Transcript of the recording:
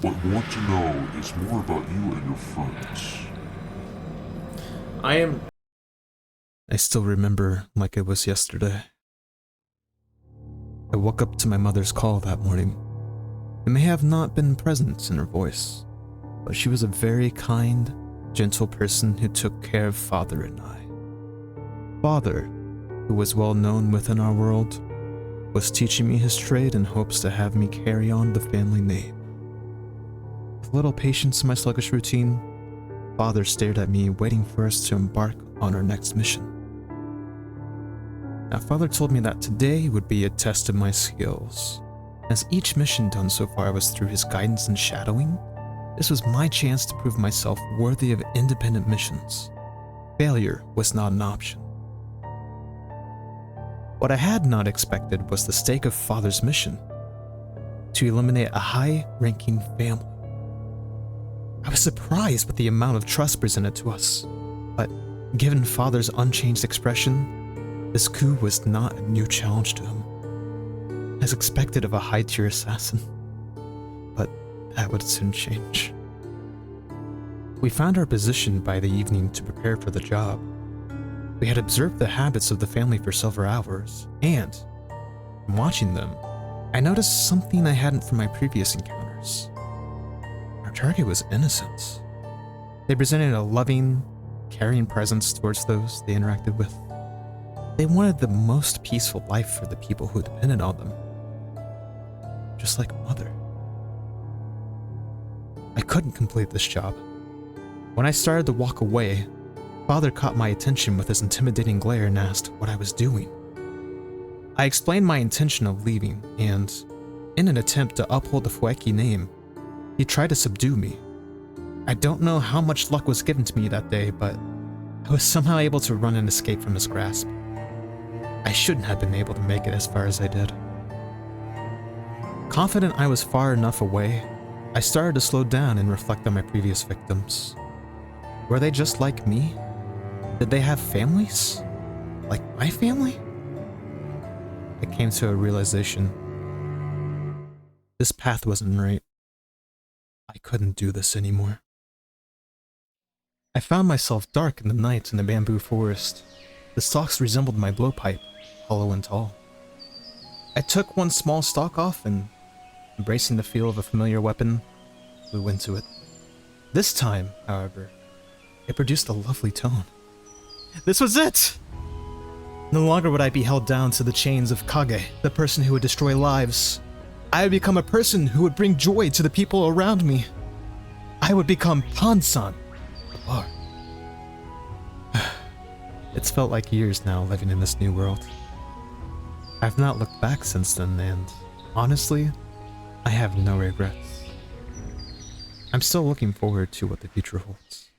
but want to know is more about you and your friends. I still remember like it was yesterday. I woke up to my mother's call that morning. It may have not been present in her voice, but she was a very kind, gentle person who took care of Father and I. Father, who was well known within our world, was teaching me his trade in hopes to have me carry on the family name. With little patience in my sluggish routine, Father stared at me, waiting for us to embark on our next mission. Now, Father told me that today would be a test of my skills. As each mission done so far was through his guidance and shadowing, this was my chance to prove myself worthy of independent missions. Failure was not an option. What I had not expected was the stake of Father's mission, to eliminate a high-ranking family. I was surprised with the amount of trust presented to us, but given Father's unchanged expression, this coup was not a new challenge to him, as expected of a high-tier assassin. But that would soon change. We found our position by the evening to prepare for the job. We had observed the habits of the family for several hours, and, from watching them, I noticed something I hadn't from my previous encounters. Our target was innocent. They presented a loving, caring presence towards those they interacted with. They wanted the most peaceful life for the people who depended on them, just like Mother. I couldn't complete this job. When I started to walk away, Father caught my attention with his intimidating glare and asked what I was doing. I explained my intention of leaving, and, in an attempt to uphold the Fueki name, he tried to subdue me. I don't know how much luck was given to me that day, but I was somehow able to run and escape from his grasp. I shouldn't have been able to make it as far as I did. Confident I was far enough away, I started to slow down and reflect on my previous victims. Were they just like me? Did they have families? Like my family? I came to a realization. This path wasn't right. I couldn't do this anymore. I found myself dark in the night in the bamboo forest. The stalks resembled my blowpipe, hollow and tall. I took one small stalk off and, embracing the feel of a familiar weapon, flew into it. This time, however, it produced a lovely tone. This was it! No longer would I be held down to the chains of Kage, the person who would destroy lives. I would become a person who would bring joy to the people around me. I would become Pan-san, the bar. It's felt like years now living in this new world. I've not looked back since then, and honestly, I have no regrets. I'm still looking forward to what the future holds.